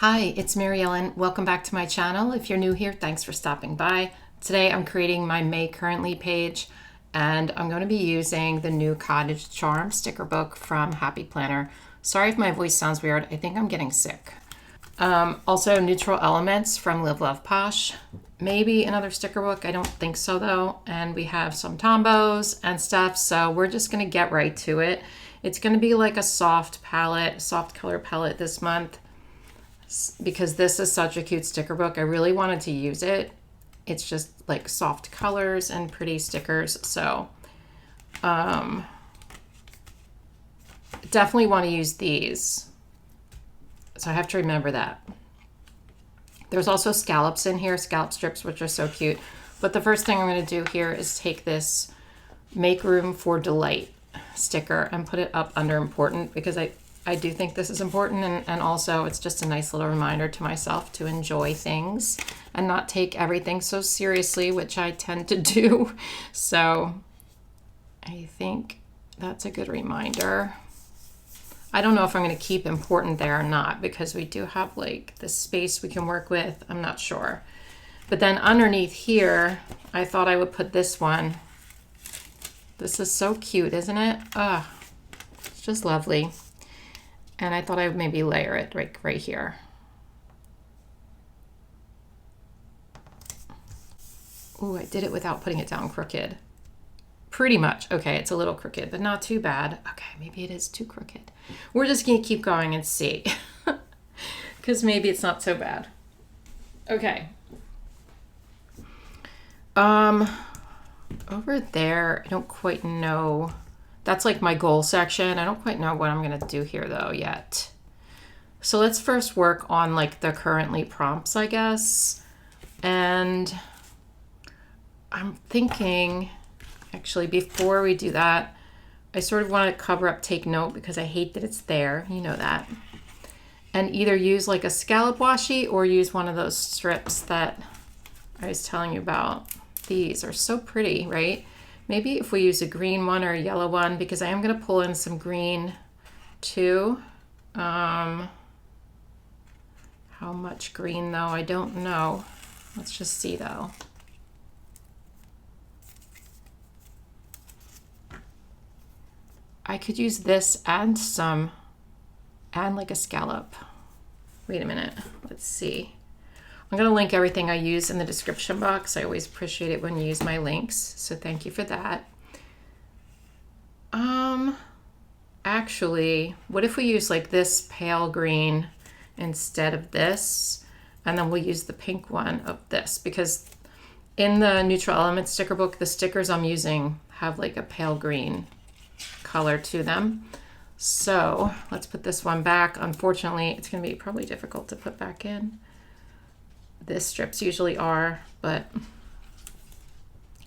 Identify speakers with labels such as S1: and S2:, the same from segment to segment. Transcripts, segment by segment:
S1: Hi, it's Mary Ellen. Welcome back to my channel. If you're new here, thanks for stopping by. Today I'm creating my May Currently page, and I'm going to be using the new Cottage Charm sticker book from Happy Planner. Sorry if my voice sounds weird. I think I'm getting sick. Also Neutral Elements from Live Love Posh. Maybe another sticker book. I don't think so though. And we have some Tombos and stuff. So we're just going to get right to it. It's going to be like a soft palette, soft color palette this month. Because this is such a cute sticker book, I really wanted to use it. It's just like soft colors and pretty stickers, so definitely want to use these. So I have to remember that. There's also scallops in here, scallop strips, which are so cute. But the first thing I'm going to do here is take this Make Room for Delight sticker and put it up under important, because I do think this is important, and also it's just a nice little reminder to myself to enjoy things and not take everything so seriously, which I tend to do. So I think that's a good reminder. I don't know if I'm going to keep important there or not, because we do have like this space we can work with. I'm not sure. But then underneath here, I thought I would put this one. This is so cute, isn't it? Ah, it's just lovely. And I thought I would maybe layer it right here. Ooh, I did it without putting it down crooked. Pretty much. Okay, it's a little crooked, but not too bad. Okay, maybe it is too crooked. We're just going to keep going and see. Because maybe it's not so bad. Okay. Over there, I don't quite know. That's like my goal section. I don't quite know what I'm going to do here though yet. So let's first work on like the currently prompts, I guess. And I'm thinking, actually, before we do that, I sort of want to cover up take note, because I hate that it's there. You know that. And either use like a scallop washi or use one of those strips that I was telling you about. These are so pretty, right? Maybe if we use a green one or a yellow one, because I am going to pull in some green too. How much green though, I don't know. Let's just see though. I could use this and like a scallop. Wait a minute, let's see. I'm going to link everything I use in the description box. I always appreciate it when you use my links, so thank you for that. Actually, what if we use like this pale green instead of this, and then we'll use the pink one of this, because in the Neutral Elements sticker book, the stickers I'm using have like a pale green color to them. So let's put this one back. Unfortunately, it's going to be probably difficult to put back in. This strips usually are, but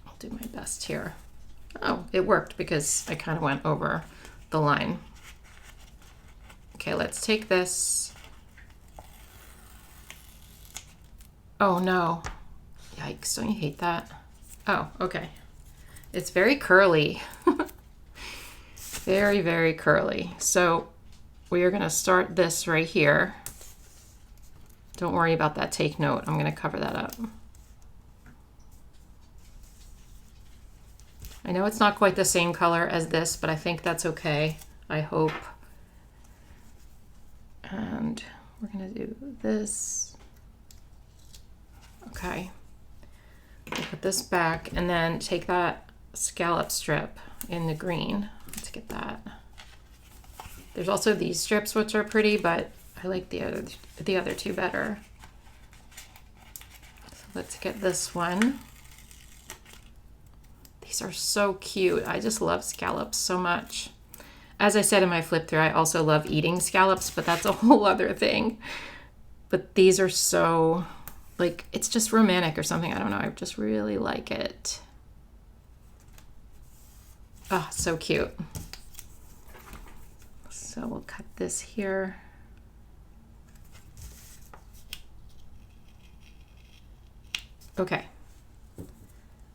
S1: I'll do my best here. Oh, it worked because I kind of went over the line. Okay, let's take this. Oh no. Yikes, don't you hate that? Oh, okay. It's very curly. Very, very curly. So we are going to start this right here. Don't worry about that take note. I'm going to cover that up. I know it's not quite the same color as this, but I think that's okay. I hope. And we're going to do this. Okay. I'll put this back and then take that scallop strip in the green. Let's get that. There's also these strips, which are pretty, but I like the other two better. So let's get this one. These are so cute. I just love scallops so much. As I said in my flip through, I also love eating scallops, but that's a whole other thing. But these are so, like, it's just romantic or something. I don't know. I just really like it. Oh, so cute. So we'll cut this here. Okay.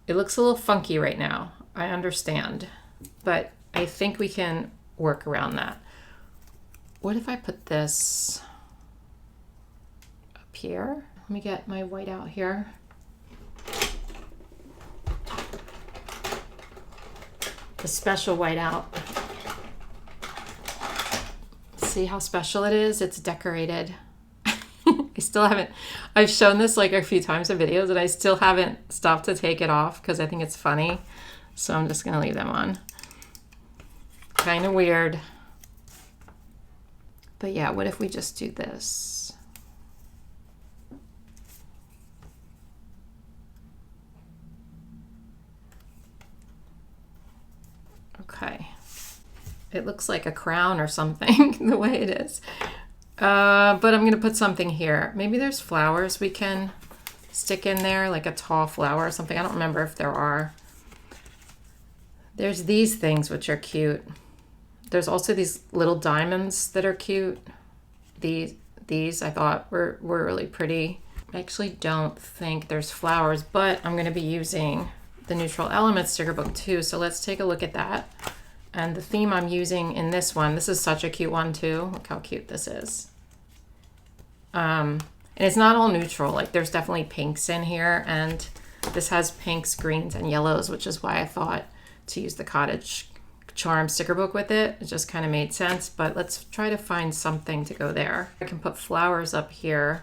S1: It looks a little funky right now. I understand, but I think we can work around that. What if I put this here. Let me get my white out here. The special white out. See how special it is? It's decorated. I still haven't, I've shown this like a few times in videos and I still haven't stopped to take it off because I think it's funny. So I'm just gonna leave them on. Kind of weird. But yeah, what if we just do this? Okay. It looks like a crown or something, the way it is. But I'm gonna put something here. Maybe there's flowers we can stick in there, like a tall flower or something. I don't remember if there are. There's these things which are cute. There's also these little diamonds that are cute. These I thought were really pretty. I actually don't think there's flowers, but I'm gonna be using the Neutral Elements sticker book too. So let's take a look at that. And the theme I'm using in this one, this is such a cute one too. Look how cute this is. And it's not all neutral, like there's definitely pinks in here, and this has pinks, greens, and yellows, which is why I thought to use the Cottage Charm sticker book with it. It just kind of made sense, but let's try to find something to go there. I can put flowers up here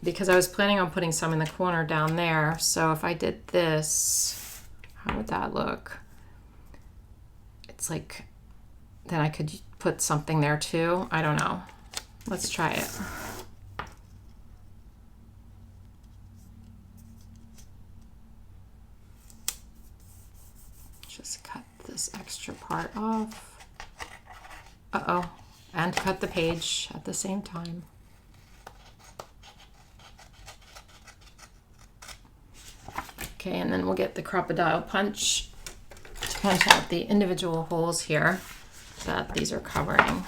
S1: because I was planning on putting some in the corner down there. So if I did this, how would that look? It's like, then I could put something there too. I don't know. Let's try it. Just cut this extra part off. Uh-oh. And cut the page at the same time. Okay, and then we'll get the crocodile punch to punch out the individual holes here that these are covering.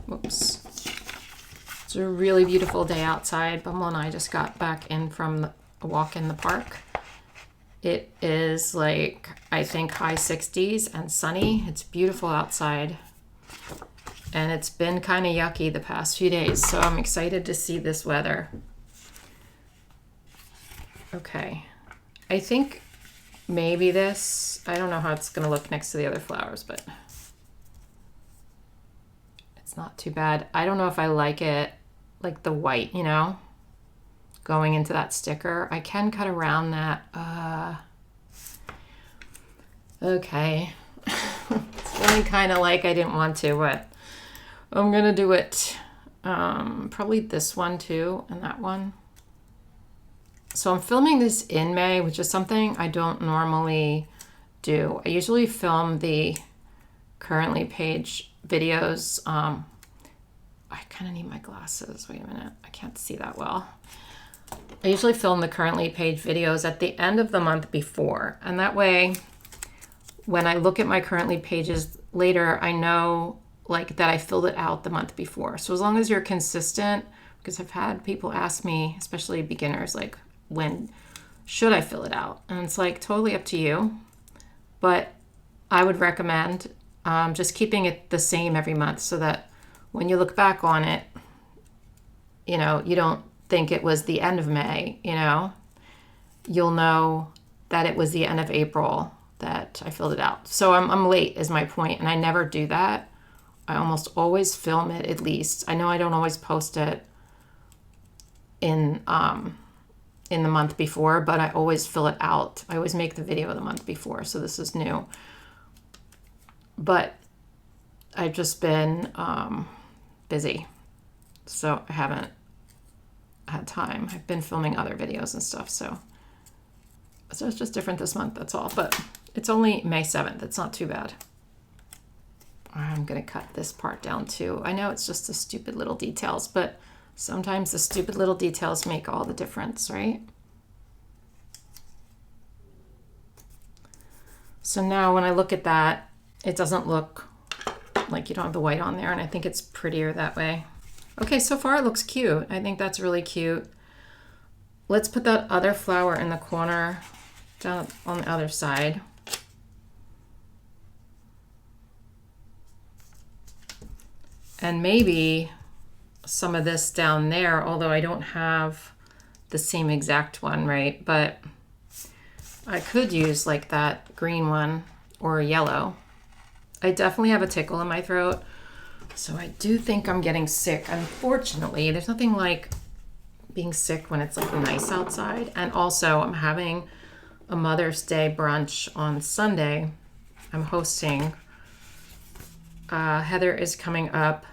S1: Whoops. It's a really beautiful day outside. Bumble and I just got back in from a walk in the park. It is like, I think, high 60s and sunny. It's beautiful outside. And it's been kind of yucky the past few days, so I'm excited to see this weather. Okay. I think maybe this, I don't know how it's going to look next to the other flowers, but it's not too bad. I don't know if I like it, like the white, you know, going into that sticker. I can cut around that. Okay. It's feeling kind of like I didn't want to, but I'm going to do it. Probably this one too, and that one. So I'm filming this in May, which is something I don't normally do. I usually film the currently page videos. I kind of need my glasses. Wait a minute. I can't see that well. I usually film the currently page videos at the end of the month before. And that way, when I look at my currently pages later, I know like that I filled it out the month before. So as long as you're consistent, because I've had people ask me, especially beginners, like, when should I fill it out? And it's like totally up to you, but I would recommend just keeping it the same every month so that when you look back on it, you know, you don't think it was the end of May, you know, you'll know that it was the end of April that I filled it out. So I'm late is my point, and I never do that. I almost always film it at least. I know I don't always post it in the month before, but I always fill it out. I always make the video the month before, so this is new. But I've just been busy, so I haven't had time. I've been filming other videos and stuff, so it's just different this month, that's all. But it's only May 7th. It's not too bad. I'm gonna cut this part down too. I know it's just the stupid little details, but sometimes the stupid little details make all the difference, right? So now when I look at that, it doesn't look like you don't have the white on there, and I think it's prettier that way. Okay, so far it looks cute. I think that's really cute. Let's put that other flower in the corner down on the other side. And maybe some of this down there, although I don't have the same exact one, right? But I could use like that green one or yellow. I definitely have a tickle in my throat, so I do think I'm getting sick. Unfortunately, there's nothing like being sick when it's like nice outside. And also I'm having a Mother's Day brunch on Sunday. I'm hosting. Heather is coming up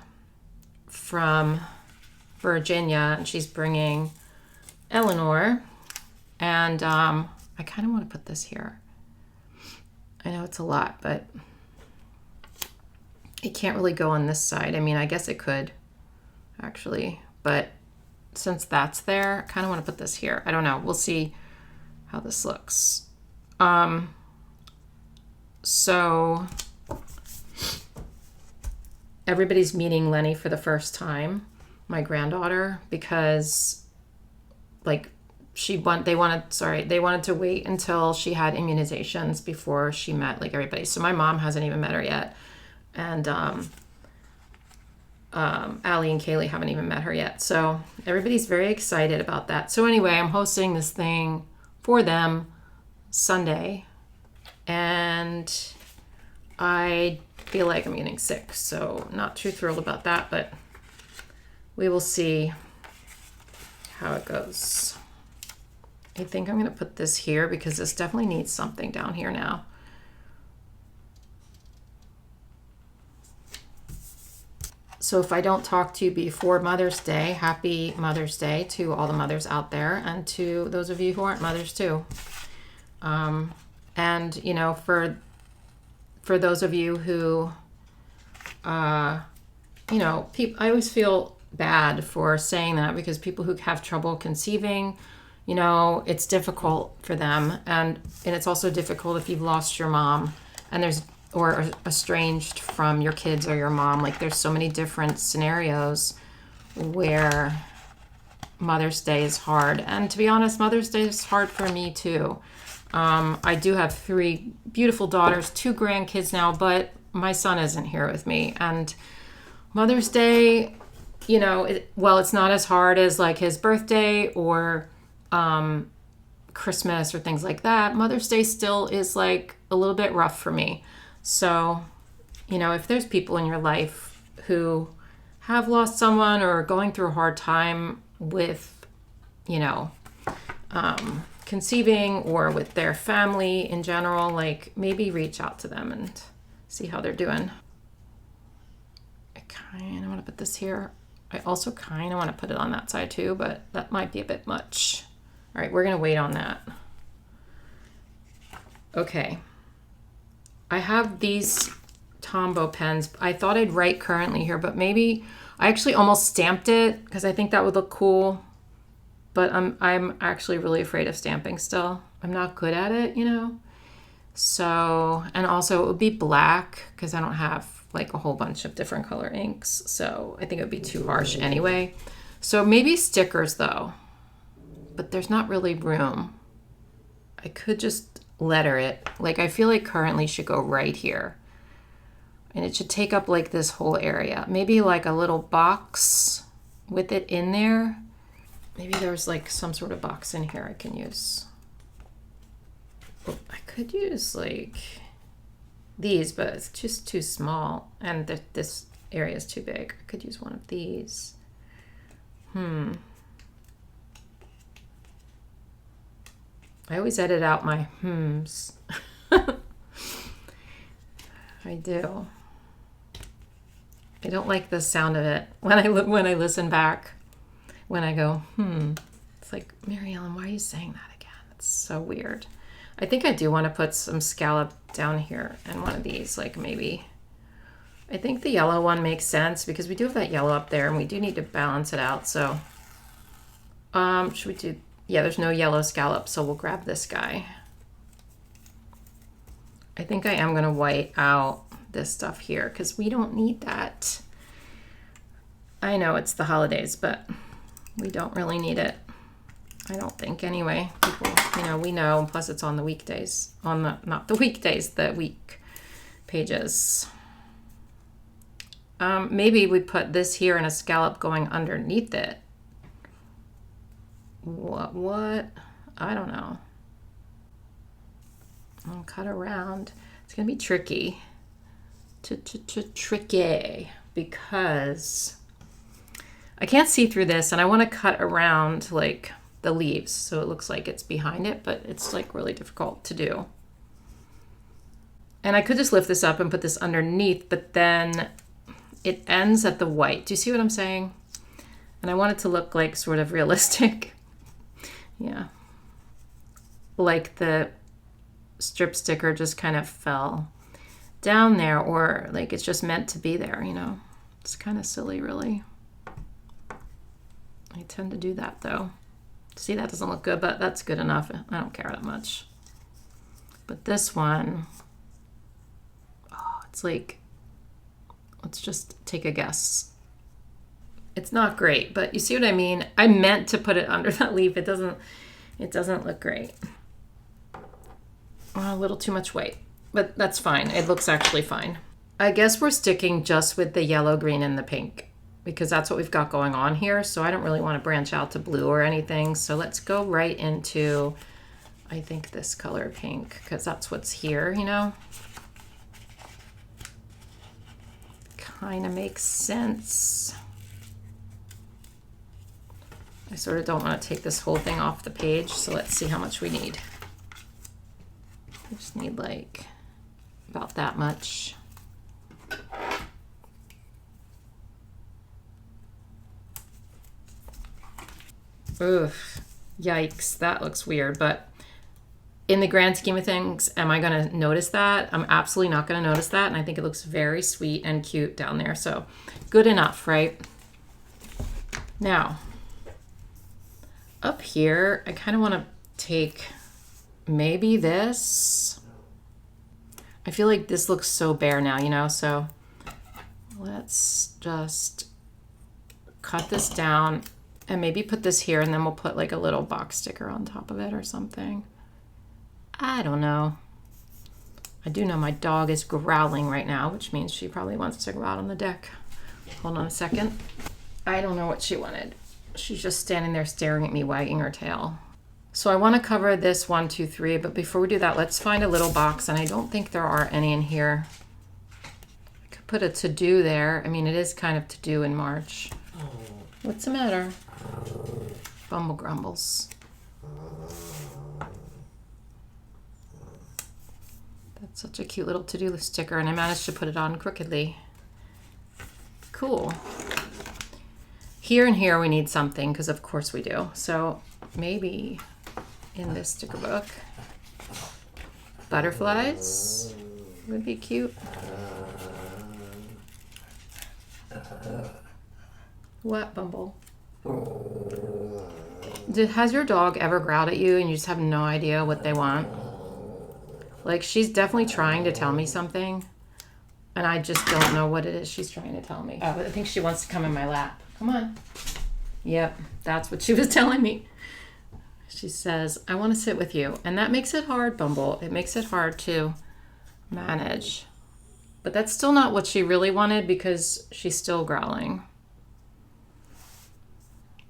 S1: from Virginia and she's bringing Eleanor, and I kind of want to put this here. I know it's a lot, but it can't really go on this side. I mean, I guess it could actually, but since that's there, I kind of want to put this here. I don't know. We'll see how this looks. So everybody's meeting Lenny for the first time, my granddaughter, because like they wanted to wait until she had immunizations before she met like everybody. So my mom hasn't even met her yet. And Allie and Kaylee haven't even met her yet. So everybody's very excited about that. So anyway, I'm hosting this thing for them Sunday, and I feel like I'm getting sick. So not too thrilled about that, but we will see how it goes. I think I'm going to put this here because this definitely needs something down here now. So if I don't talk to you before Mother's Day, happy Mother's Day to all the mothers out there, and to those of you who aren't mothers too. And you know, for those of you who, you know, I always feel bad for saying that, because people who have trouble conceiving, you know, it's difficult for them, and it's also difficult if you've lost your mom and or estranged from your kids or your mom. Like there's so many different scenarios where Mother's Day is hard. And to be honest, Mother's Day is hard for me too. I do have 3 beautiful daughters, 2 grandkids now, but my son isn't here with me. And Mother's Day, you know, it's not as hard as like his birthday or Christmas or things like that. Mother's Day still is like a little bit rough for me. So, you know, if there's people in your life who have lost someone or are going through a hard time with, you know, conceiving or with their family in general, like maybe reach out to them and see how they're doing. I kind of want to put this here. I also kind of want to put it on that side too, but that might be a bit much. All right, we're going to wait on that. Okay. I have these Tombow pens. I thought I'd write currently here, but maybe I actually almost stamped it because I think that would look cool. But I'm actually really afraid of stamping still. I'm not good at it, you know. So, and also it would be black because I don't have like a whole bunch of different color inks. So I think it would be too harsh anyway. So maybe stickers though, but there's not really room. I could just letter it. Like I feel like currently should go right here. And it should take up like this whole area. Maybe like a little box with it in there. Maybe there's like some sort of box in here I can use. Oh, I could use like these, but it's just too small. And this area is too big. I could use one of these. I always edit out my hmms. I do. I don't like the sound of it when I listen back. When I go, it's like, Mary Ellen, why are you saying that again? It's so weird. I think I do want to put some scallop down here and one of these, like maybe. I think the yellow one makes sense because we do have that yellow up there and we do need to balance it out. So, should we do? Yeah, there's no yellow scallop, so we'll grab this guy. I think I am going to white out this stuff here because we don't need that. I know it's the holidays, but we don't really need it. I don't think anyway. People, you know, we know, plus it's on the weekdays. Not the weekdays, the week pages. Maybe we put this here and a scallop going underneath it. What? I don't know. I'll cut around. It's gonna be tricky. Tricky because I can't see through this and I want to cut around like the leaves so it looks like it's behind it, but it's like really difficult to do. And I could just lift this up and put this underneath, but then it ends at the white. Do you see what I'm saying? And I want it to look like sort of realistic. Yeah. Like the strip sticker just kind of fell down there, or like it's just meant to be there, you know. It's kind of silly, really. I tend to do that though. See, that doesn't look good, but that's good enough. I don't care that much. But this one, oh, it's like, let's just take a guess. It's not great, but you see what I mean? I meant to put it under that leaf. It doesn't look great. A little too much weight, but that's fine. It looks actually fine. I guess we're sticking just with the yellow, green, and the pink because that's what we've got going on here. So I don't really want to branch out to blue or anything. So let's go right into, I think, this color pink because that's what's here, you know? Kind of makes sense. I sort of don't want to take this whole thing off the page. So let's see how much we need. I just need like about that much. Oof, yikes, that looks weird, but in the grand scheme of things, am I gonna notice that? I'm absolutely not gonna notice that, and I think it looks very sweet and cute down there, so good enough, right? Now, up here, I kind of want to take maybe this. I feel like this looks so bare now, you know, so let's just cut this down and maybe put this here, and then we'll put like a little box sticker on top of it or something. I don't know. I do know my dog is growling right now, which means she probably wants to go out on the deck. Hold on a second. I don't know what she wanted. She's just standing there staring at me, wagging her tail. So I want to cover this 1, 2, 3, but before we do that, let's find a little box, and I don't think there are any in here. I could put a to-do there. I mean, it is kind of to-do in March. What's the matter? Bumble grumbles. That's such a cute little to-do sticker, and I managed to put it on crookedly. Cool. Here and here we need something, because of course we do. So maybe in this sticker book, butterflies would be cute. What, Bumble? Has your dog ever growled at you and you just have no idea what they want? Like, she's definitely trying to tell me something, and I just don't know what it is she's trying to tell me. Oh, I think she wants to come in my lap. Come on. Yep, that's what she was telling me. She says, I want to sit with you. And that makes it hard, Bumble. It makes it hard to manage. But that's still not what she really wanted because she's still growling.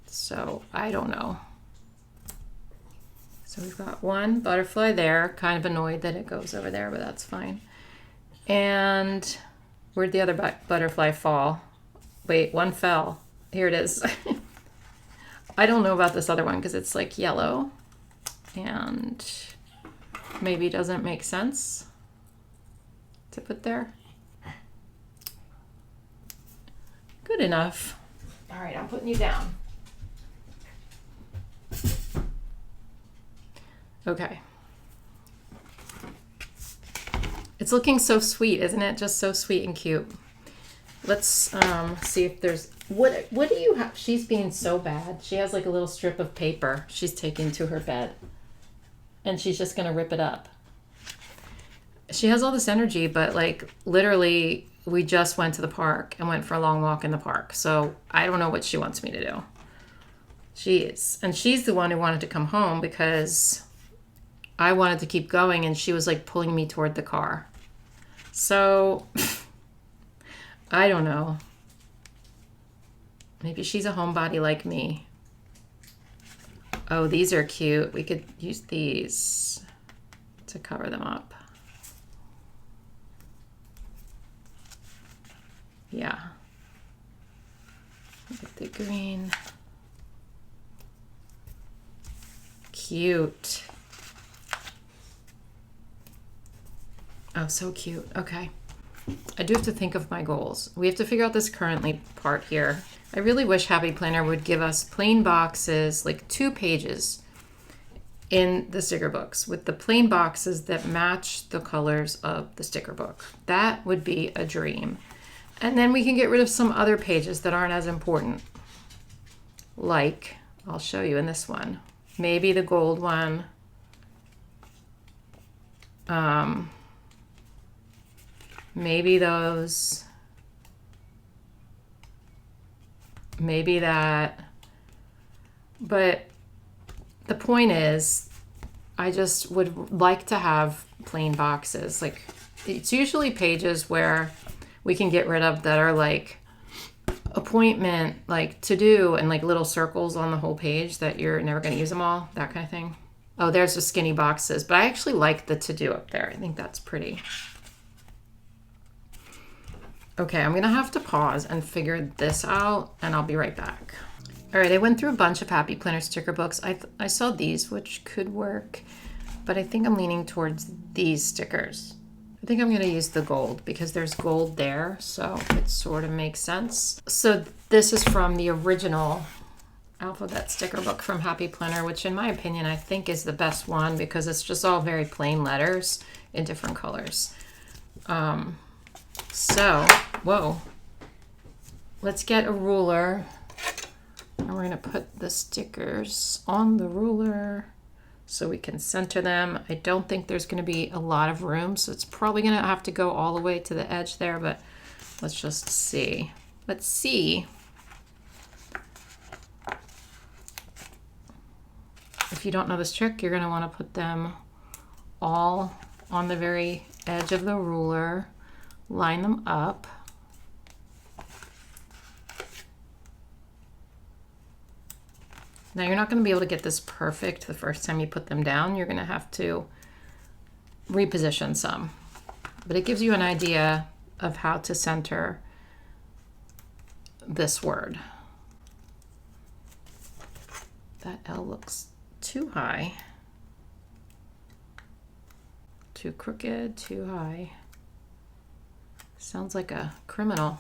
S1: So I don't know. So we've got one butterfly there. Kind of annoyed that it goes over there, but that's fine. And where'd the other butterfly fall? Wait, one fell. Here it is. I don't know about this other one because it's like yellow and maybe doesn't make sense to put there. Good enough. All right, I'm putting you down. Okay. It's looking so sweet, isn't it? Just so sweet and cute. Let's see if there's, what do you have? She's being so bad. She has like a little strip of paper she's taking to her bed, and she's just going to rip it up. She has all this energy, but like literally we just went to the park and went for a long walk in the park. So I don't know what she wants me to do. And she's the one who wanted to come home because I wanted to keep going, and she was like pulling me toward the car. So I don't know. Maybe she's a homebody like me. Oh, these are cute. We could use these to cover them up. Yeah. Get the green. Cute. Oh, so cute. Okay. I do have to think of my goals. We have to figure out this currently part here. I really wish Happy Planner would give us plain boxes, like 2 pages in the sticker books with the plain boxes that match the colors of the sticker book. That would be a dream. And then we can get rid of some other pages that aren't as important. Like, I'll show you in this one. Maybe the gold one. Maybe those. Maybe that. But the point is, I just would like to have plain boxes. Like, it's usually pages where we can get rid of that are like appointment, like to do, and like little circles on the whole page that you're never going to use them all, that kind of thing. Oh, there's the skinny boxes, but I actually like the to do up there. I think that's pretty. Okay, I'm gonna have to pause and figure this out, and I'll be right back. All right, I went through a bunch of Happy Planner sticker books. I saw these, which could work, but I think I'm leaning towards these stickers. I think I'm gonna use the gold because there's gold there, so it sort of makes sense. So this is from the original alphabet sticker book from Happy Planner, which in my opinion, I think is the best one because it's just all very plain letters in different colors. So, whoa, let's get a ruler and we're gonna put the stickers on the ruler so we can center them. I don't think there's gonna be a lot of room, so it's probably gonna have to go all the way to the edge there, but let's just see. Let's see. If you don't know this trick, you're gonna wanna put them all on the very edge of the ruler. Line them up. Now you're not going to be able to get this perfect the first time you put them down. You're going to have to reposition some. But it gives you an idea of how to center this word. That L looks too high. Too crooked, too high. Sounds like a criminal.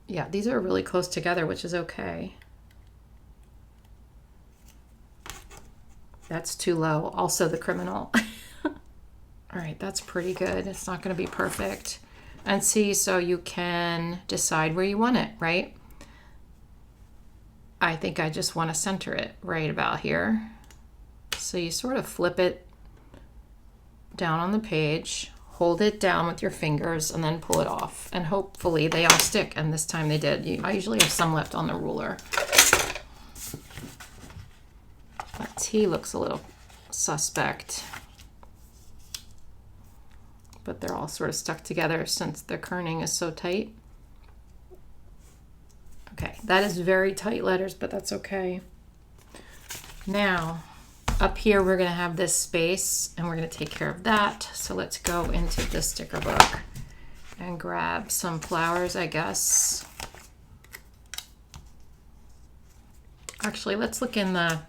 S1: Yeah, these are really close together, which is okay. That's too low. Also the criminal. All right, that's pretty good. It's not going to be perfect. And see, so you can decide where you want it, right? I think I just want to center it right about here. So you sort of flip it down on the page. Hold it down with your fingers and then pull it off. And hopefully they all stick. And this time they did. I usually have some left on the ruler. That T looks a little suspect. But they're all sort of stuck together since the kerning is so tight. Okay, that is very tight letters, but that's okay. Now, up here, we're going to have this space, and we're going to take care of that. So let's go into the sticker book and grab some flowers, I guess. Actually, let's look in the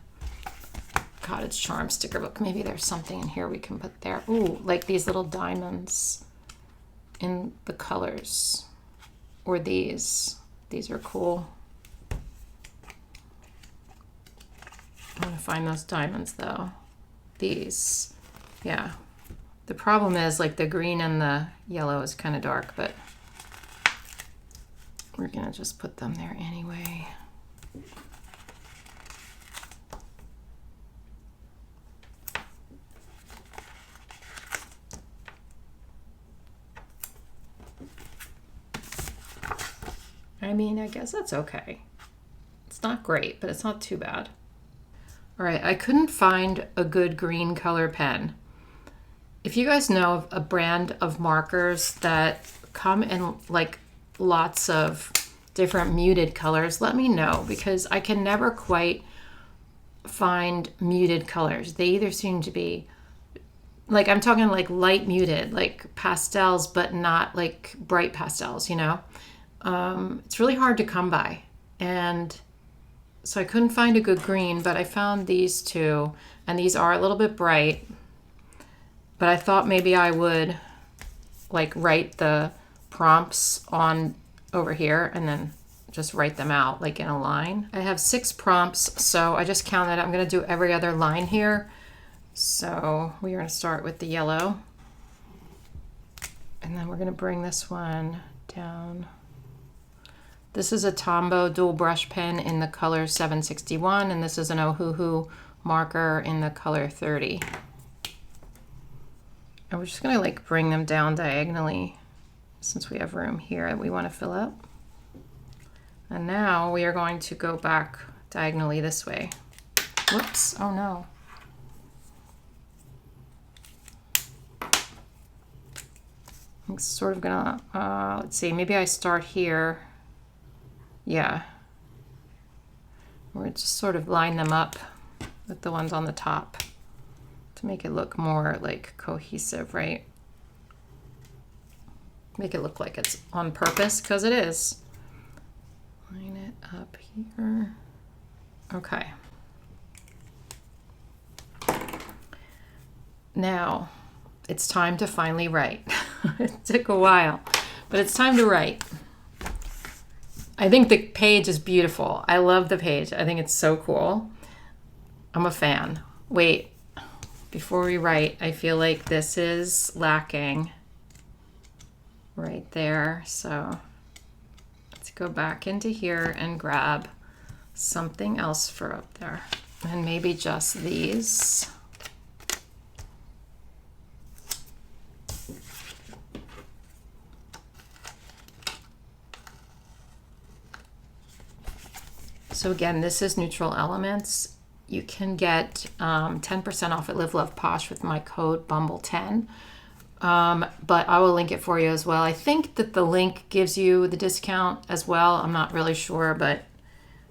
S1: Cottage Charm sticker book. Maybe there's something in here we can put there. Ooh, like these little diamonds in the colors. Or these. These are cool. I want to find those diamonds though. These, yeah. The problem is like the green and the yellow is kind of dark, but we're gonna just put them there anyway. I mean, I guess that's okay. It's not great, but it's not too bad. All right, I couldn't find a good green color pen. If you guys know of a brand of markers that come in like lots of different muted colors, let me know, because I can never quite find muted colors. They either seem to be like, I'm talking like light muted, like pastels, but not like bright pastels, you know? It's really hard to come by. And so I couldn't find a good green, but I found these two, and these are a little bit bright, but I thought maybe I would like write the prompts on over here and then just write them out like in a line. I have 6 prompts, so I just counted. I'm going to do every other line here. So we're going to start with the yellow, and then we're going to bring this one down. This is a Tombow dual brush pen in the color 761, and this is an 𝘠𝘮𝘠 marker in the color 30. And we're just going to like bring them down diagonally since we have room here that we want to fill up. And now we are going to go back diagonally this way. Whoops, oh no. I'm sort of gonna, let's see, maybe I start here. Yeah. We're just sort of line them up with the ones on the top to make it look more like cohesive, right? Make it look like it's on purpose, because it is. Line it up here. Okay. Now, it's time to finally write. It took a while, but it's time to write. I think the page is beautiful. I love the page. I think it's so cool. I'm a fan. Wait, before we write, I feel like this is lacking right there. So let's go back into here and grab something else for up there. And maybe just these. So again, this is Neutral Elements. You can get 10% off at Live Love Posh with my code BUMBLE10. But I will link it for you as well. I think that the link gives you the discount as well. I'm not really sure, but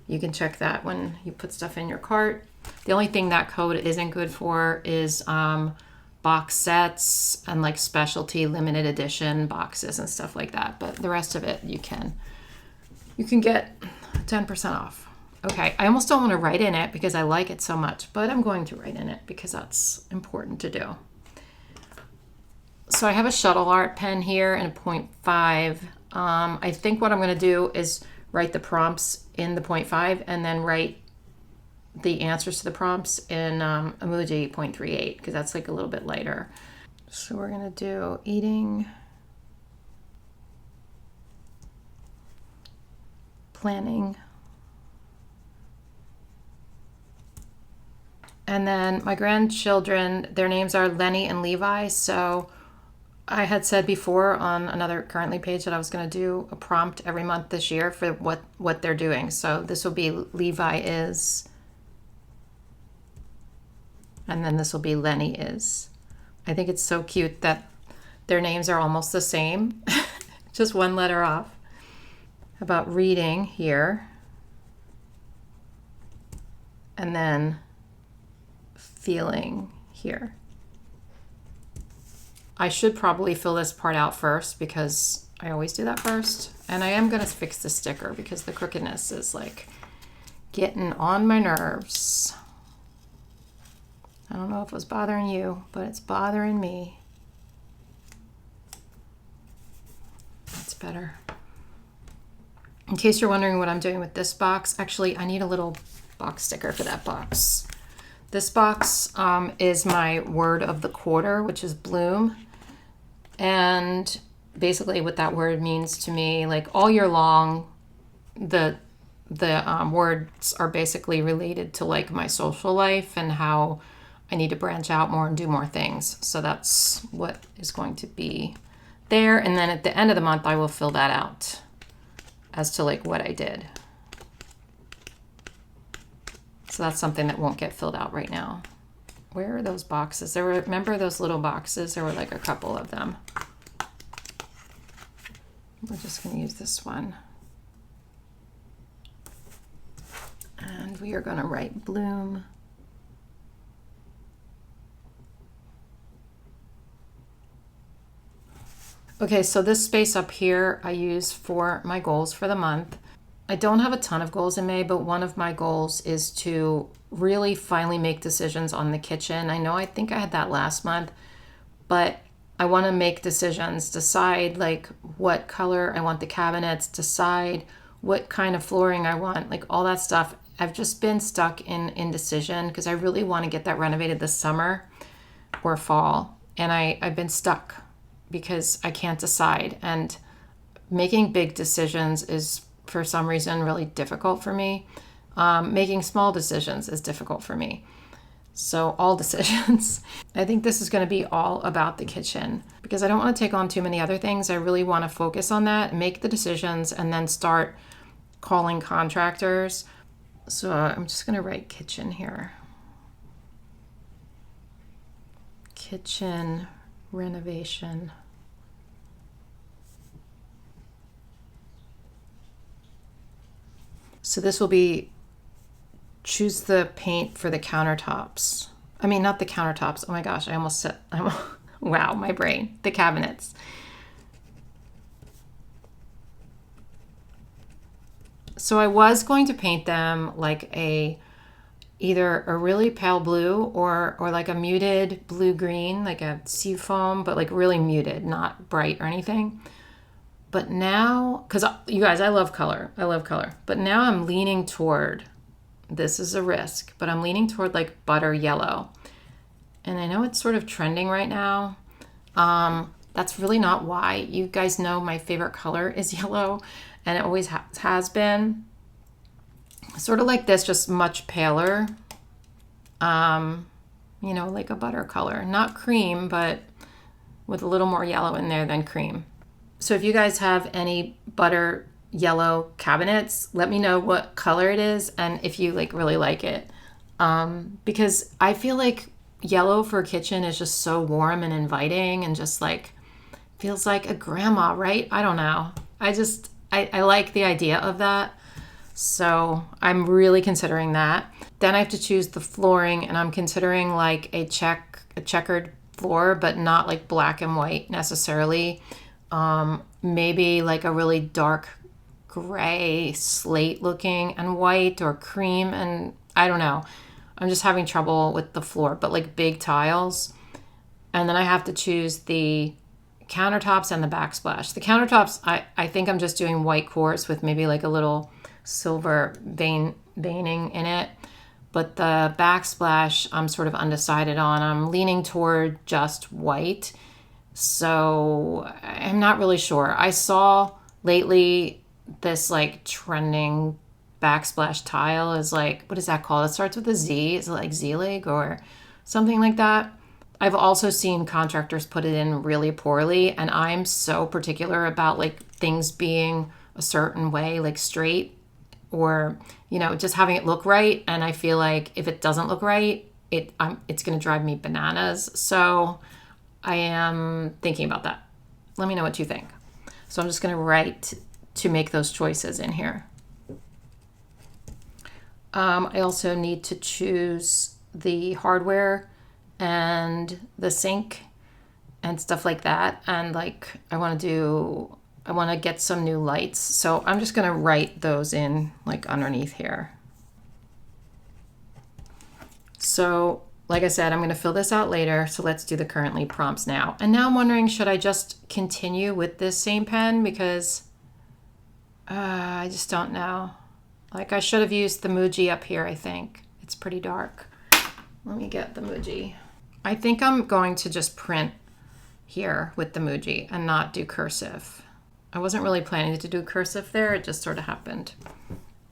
S1: you can check that when you put stuff in your cart. The only thing that code isn't good for is box sets and like specialty limited edition boxes and stuff like that. But the rest of it, you can get 10% off. Okay, I almost don't want to write in it because I like it so much, but I'm going to write in it because that's important to do. So I have a shuttle art pen here and a 0.5. I think what I'm going to do is write the prompts in the 0.5 and then write the answers to the prompts in 𝘠𝘠𝘠 0.38 because that's like a little bit lighter. So we're going to do eating, planning, and then my grandchildren, their names are Lenny and Levi. So I had said before on another Currently page that I was going to do a prompt every month this year for what they're doing. So this will be Levi is, and then this will be Lenny is. I think it's so cute that their names are almost the same, just one letter off. How about reading here? And then feeling here. I should probably fill this part out first because I always do that first. And I am going to fix the sticker because the crookedness is like getting on my nerves. I don't know if it was bothering you, but it's bothering me. That's better. In case you're wondering what I'm doing with this box, actually I need a little box sticker for that box. This box is my word of the quarter, which is bloom. And basically what that word means to me, like all year long, the words are basically related to like my social life and how I need to branch out more and do more things. So that's what is going to be there. And then at the end of the month, I will fill that out as to like what I did. So that's something that won't get filled out right now. Where are those boxes? There were, remember those little boxes? There were like a couple of them. We're just going to use this one. And we are going to write bloom. Okay, so this space up here I use for my goals for the month. I don't have a ton of goals in May, but one of my goals is to really finally make decisions on the kitchen. I think I had that last month, but I want to make decisions, decide like what color I want the cabinets, decide what kind of flooring I want, like all that stuff. I've just been stuck in indecision because I really want to get that renovated this summer or fall. And I've been stuck because I can't decide. And making big decisions is, for some reason, really difficult for me. Making small decisions is difficult for me. So all decisions. I think this is going to be all about the kitchen because I don't want to take on too many other things. I really want to focus on that, make the decisions, and then start calling contractors. So I'm just going to write kitchen here. Kitchen renovation. So this will be choose the paint for the countertops. I mean, not the countertops. Oh my gosh, I almost said, wow, my brain. The cabinets. So I was going to paint them like either a really pale blue or like a muted blue-green, like a seafoam, but like really muted, not bright or anything. But now, because you guys, I love color. But now I'm leaning toward, this is a risk, but I'm leaning toward like butter yellow. And I know it's sort of trending right now. That's really not why. You guys know my favorite color is yellow, and it always has been. Sort of like this, just much paler. Like a butter color. Not cream, but with a little more yellow in there than cream. So if you guys have any butter yellow cabinets, let me know what color it is and if you like really like it. Because I feel like yellow for a kitchen is just so warm and inviting and just like feels like a grandma, right? I don't know. I like the idea of that. So I'm really considering that. Then I have to choose the flooring, and I'm considering like a checkered floor, but not like black and white necessarily. Maybe like a really dark gray slate looking and white, or cream, and I don't know. I'm just having trouble with the floor, but like big tiles. And then I have to choose the countertops and the backsplash. The countertops, I think I'm just doing white quartz with maybe like a little silver veining in it. But the backsplash, I'm sort of undecided on. I'm leaning toward just white. So I'm not really sure. I saw lately this like trending backsplash tile is like, what is that called? It starts with a Z. Is it like 𝘰𝘧𝘪𝘐 or something like that? I've also seen contractors put it in really poorly, and I'm so particular about like things being a certain way, like straight, or just having it look right. And I feel like if it doesn't look right, it's going to drive me bananas. So I am thinking about that. Let me know what you think. So I'm just going to write to make those choices in here. I also need to choose the hardware and the sink and stuff like that. And like I want to get some new lights. So I'm just going to write those in like underneath here. So like I said, I'm going to fill this out later. So let's do the currently prompts now. And now I'm wondering, should I just continue with this same pen? Because I just don't know. Like I should have used the 𝘠𝘬 up here, I think. It's pretty dark. Let me get the 𝘠𝘬. I think I'm going to just print here with the 𝘠𝘬 and not do cursive. I wasn't really planning to do cursive there. It just sort of happened.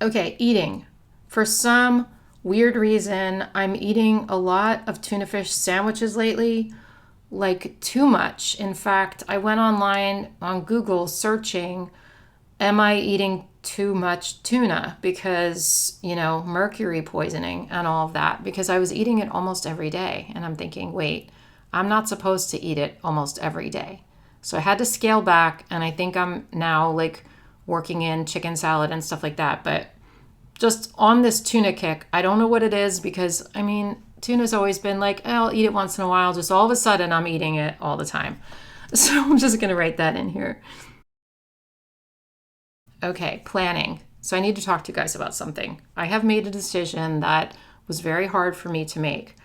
S1: Okay, eating. For some weird reason, I'm eating a lot of tuna fish sandwiches lately, like too much. In fact, I went online on Google searching, am I eating too much tuna? Because, mercury poisoning and all of that, because I was eating it almost every day. And I'm thinking, wait, I'm not supposed to eat it almost every day. So I had to scale back, and I think I'm now like working in chicken salad and stuff like that. But just on this tuna kick, I don't know what it is, because I mean, tuna's always been like, oh, I'll eat it once in a while. Just all of a sudden I'm eating it all the time. So I'm just going to write that in here. Okay, planning. So I need to talk to you guys about something. I have made a decision that was very hard for me to make.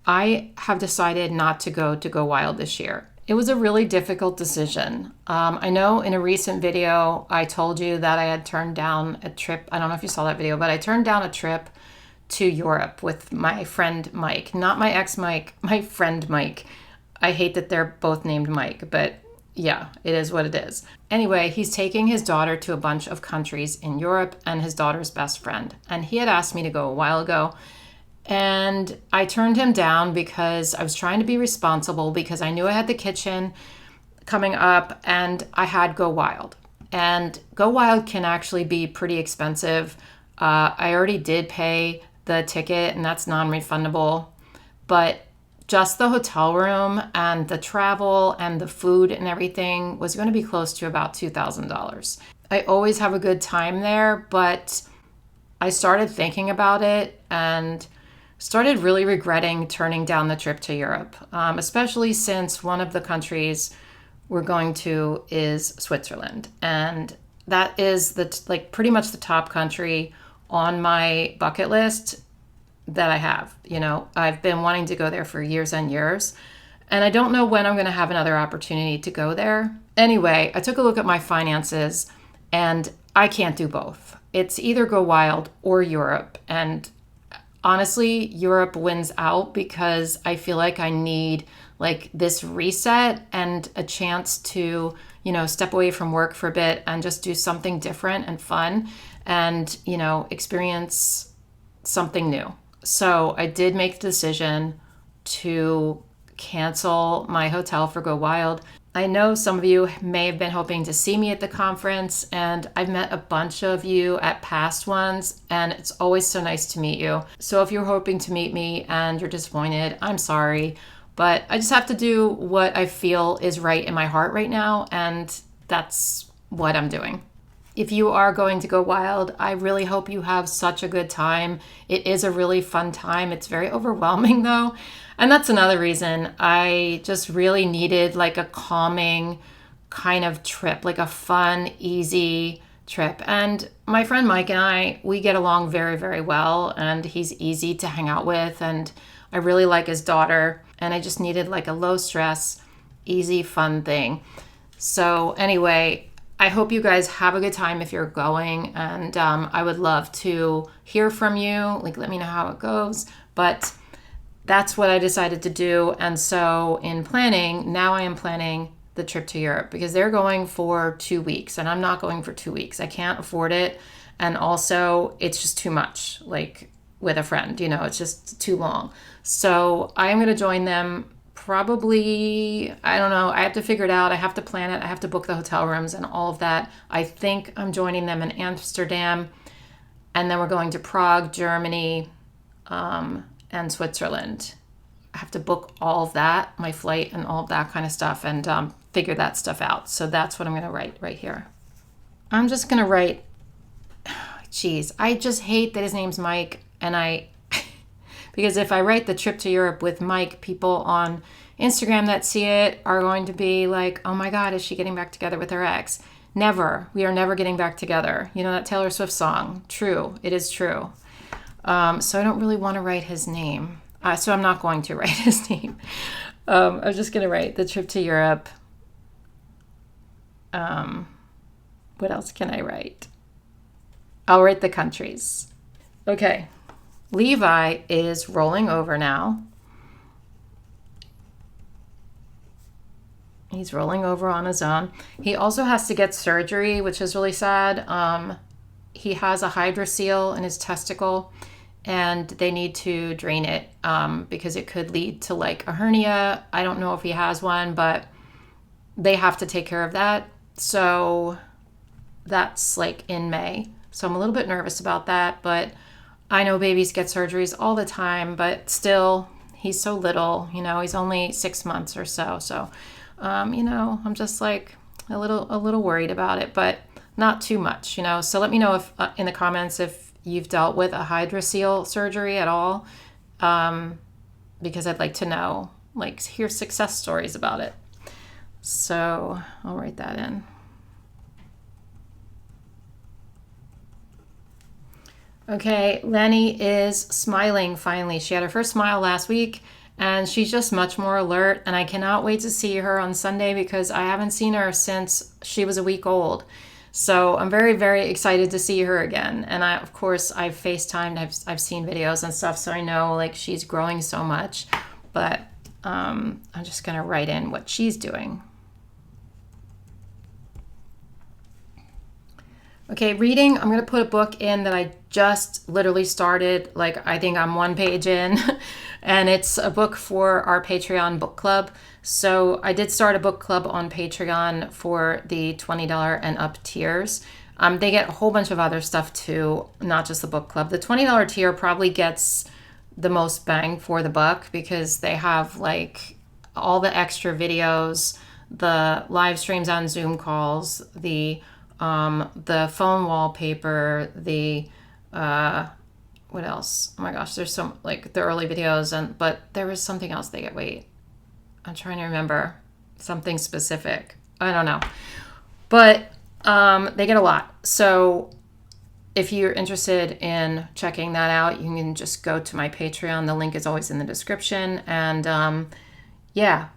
S1: I have decided not to go wild this year. It was a really difficult decision. I know in a recent video, I told you that I had turned down a trip. I don't know if you saw that video, but I turned down a trip to Europe with my friend Mike. Not my ex Mike, my friend Mike. I hate that they're both named Mike, but yeah, it is what it is. Anyway, he's taking his daughter to a bunch of countries in Europe and his daughter's best friend. And he had asked me to go a while ago. And I turned him down because I was trying to be responsible, because I knew I had the kitchen coming up and I had Go Wild. And Go Wild can actually be pretty expensive. I already did pay the ticket, and that's non-refundable. But just the hotel room and the travel and the food and everything was going to be close to about $2,000. I always have a good time there, but I started thinking about it and started really regretting turning down the trip to Europe, especially since one of the countries we're going to is Switzerland. And that is pretty much the top country on my bucket list that I have. You know, I've been wanting to go there for years and years, and I don't know when I'm going to have another opportunity to go there. Anyway, I took a look at my finances, and I can't do both. It's either Go Wild or Europe, and honestly, Europe wins out because I feel like I need like this reset and a chance to, you know, step away from work for a bit and just do something different and fun and, you know, experience something new. So I did make the decision to cancel my hotel for Go Wild. I know some of you may have been hoping to see me at the conference, and I've met a bunch of you at past ones, and it's always so nice to meet you. So if you're hoping to meet me and you're disappointed, I'm sorry, but I just have to do what I feel is right in my heart right now, and that's what I'm doing. If you are going to Go Wild, I really hope you have such a good time. It is a really fun time. It's very overwhelming though. And that's another reason I just really needed like a calming kind of trip, like a fun, easy trip. And my friend Mike and I, we get along very, very well, and he's easy to hang out with, and I really like his daughter, and I just needed like a low stress, easy, fun thing. So anyway, I hope you guys have a good time if you're going, and I would love to hear from you. Like, let me know how it goes. But that's what I decided to do. And so in planning, now I am planning the trip to Europe because they're going for 2 weeks and I'm not going for 2 weeks. I can't afford it. And also it's just too much, like with a friend, you know, it's just too long. So I am going to join them probably, I don't know. I have to figure it out. I have to plan it. I have to book the hotel rooms and all of that. I think I'm joining them in Amsterdam, and then we're going to Prague, Germany, and Switzerland. I have to book all of that, my flight and all of that kind of stuff, and figure that stuff out. So that's what I'm going to write right here. I'm just going to write, geez, I just hate that his name's Mike. And because if I write the trip to Europe with Mike, people on Instagram that see it are going to be like, oh my God, is she getting back together with her ex? Never. We are never getting back together. You know that Taylor Swift song? True. It is true. So I don't really want to write his name. So I'm not going to write his name. I'm just going to write the trip to Europe. What else can I write? I'll write the countries. Okay. Levi is rolling over now. He's rolling over on his own. He also has to get surgery, which is really sad. He has a hydrocele in his testicle, and they need to drain it because it could lead to like a hernia. I don't know if he has one, but they have to take care of that. So that's like in May. So I'm a little bit nervous about that, but I know babies get surgeries all the time, but still, he's so little, you know, he's only 6 months or so. So I'm just like a little worried about it, but not too much, So let me know if in the comments if you've dealt with a hydrocele surgery at all, because I'd like to know, like, hear success stories about it. So I'll write that in. Okay, Lenny is smiling finally. She had her first smile last week, and she's just much more alert, and I cannot wait to see her on Sunday because I haven't seen her since she was a week old. So I'm very, very excited to see her again. And of course, I've FaceTimed, I've seen videos and stuff, so I know like she's growing so much. But I'm just gonna write in what she's doing. Okay, reading, I'm going to put a book in that I just literally started, like I think I'm 1 page in, and it's a book for our Patreon book club. So I did start a book club on Patreon for the $20 and up tiers. They get a whole bunch of other stuff too, not just the book club. The $20 tier probably gets the most bang for the buck because they have like all the extra videos, the live streams on Zoom calls, the phone wallpaper, the what else? Oh my gosh, there's some like the early videos, but there was something else they get. Wait, I'm trying to remember something specific. I don't know, but they get a lot. So if you're interested in checking that out, you can just go to my Patreon. The link is always in the description. And yeah,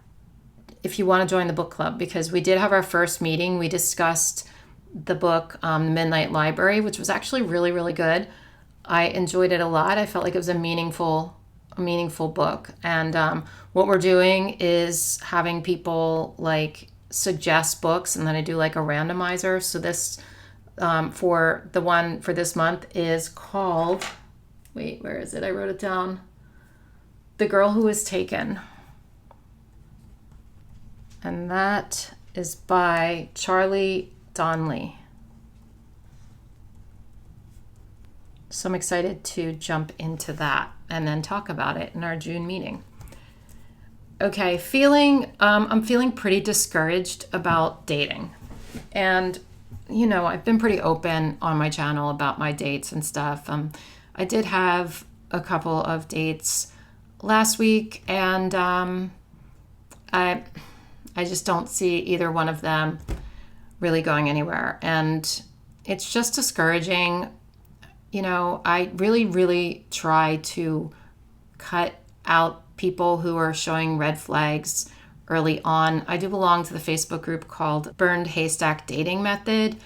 S1: if you want to join the book club, because we did have our first meeting, we discussed the book, The Midnight Library, which was actually really, really good. I enjoyed it a lot. I felt like it was a meaningful book. And what we're doing is having people like suggest books, and then I do like a randomizer. So this for the one for this month is called, wait, where is it? I wrote it down. The Girl Who Was Taken. And that is by Charlie Donnelly. So I'm excited to jump into that and then talk about it in our June meeting. Okay, I'm feeling pretty discouraged about dating. And, I've been pretty open on my channel about my dates and stuff. I did have a couple of dates last week, and I just don't see either one of them really going anywhere. And it's just discouraging. I really, really try to cut out people who are showing red flags early on. I do belong to the Facebook group called Burned Haystack Dating Method.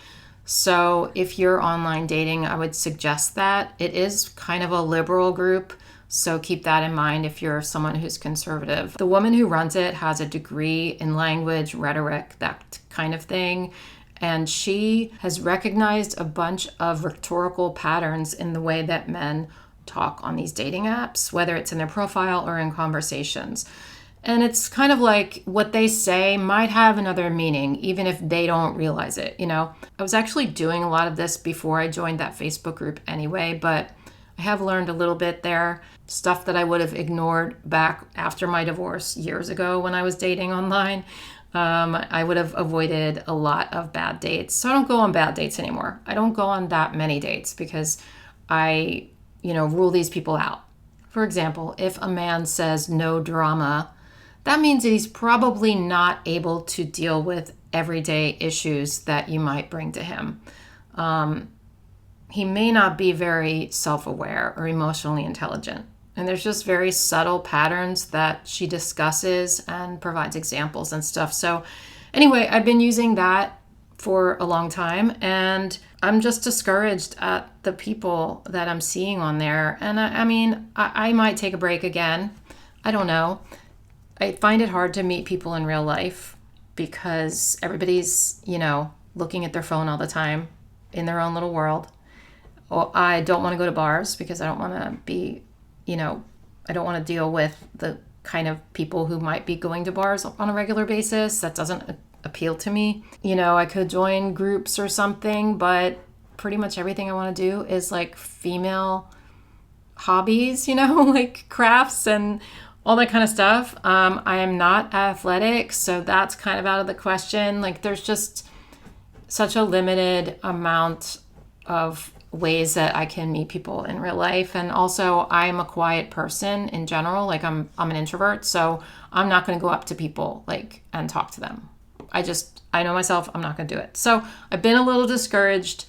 S1: So if you're online dating, I would suggest that. It is kind of a liberal group, so keep that in mind if you're someone who's conservative. The woman who runs it has a degree in language, rhetoric, that kind of thing. And she has recognized a bunch of rhetorical patterns in the way that men talk on these dating apps, whether it's in their profile or in conversations. And it's kind of like what they say might have another meaning, even if they don't realize it. I was actually doing a lot of this before I joined that Facebook group anyway, but I have learned a little bit there. Stuff that I would have ignored back after my divorce years ago when I was dating online. I would have avoided a lot of bad dates. So I don't go on bad dates anymore. I don't go on that many dates because I, rule these people out. For example, if a man says no drama, that means that he's probably not able to deal with everyday issues that you might bring to him. He may not be very self-aware or emotionally intelligent. And there's just very subtle patterns that she discusses and provides examples and stuff. So anyway, I've been using that for a long time, and I'm just discouraged at the people that I'm seeing on there. And I might take a break again. I don't know. I find it hard to meet people in real life because everybody's, looking at their phone all the time in their own little world. Or I don't want to go to bars because I don't want to be, I don't want to deal with the kind of people who might be going to bars on a regular basis. That doesn't appeal to me. I could join groups or something, but pretty much everything I want to do is like female hobbies, like crafts and all that kind of stuff. I am not athletic, so that's kind of out of the question. Like, there's just such a limited amount of ways that I can meet people in real life. And also, I'm a quiet person in general. Like, I'm an introvert, so I'm not going to go up to people like and talk to them. I know myself, I'm not going to do it. So I've been a little discouraged.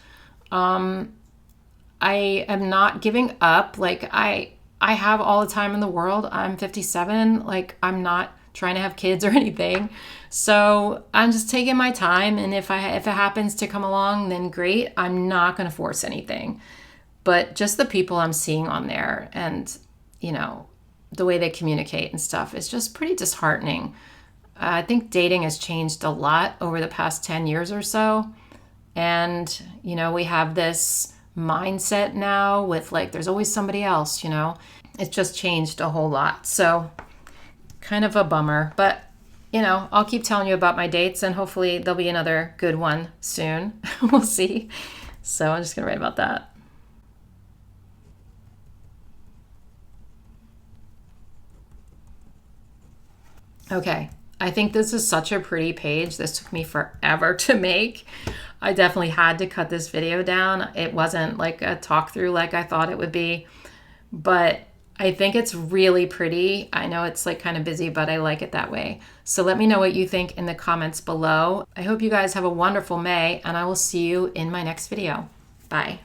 S1: I am not giving up. Like, I have all the time in the world. I'm 57. Like, I'm not trying to have kids or anything. So I'm just taking my time. And if it happens to come along, then great. I'm not going to force anything. But just the people I'm seeing on there and, you know, the way they communicate and stuff is just pretty disheartening. I think dating has changed a lot over the past 10 years or so. And, you know, we have this mindset now with like, there's always somebody else, you know. It's just changed a whole lot. So kind of a bummer. But, you know, I'll keep telling you about my dates and hopefully there'll be another good one soon. We'll see. So I'm just going to write about that. Okay. I think this is such a pretty page. This took me forever to make. I definitely had to cut this video down. It wasn't like a talk through like I thought it would be, but I think it's really pretty. I know it's like kind of busy, but I like it that way. So let me know what you think in the comments below. I hope you guys have a wonderful May, and I will see you in my next video. Bye.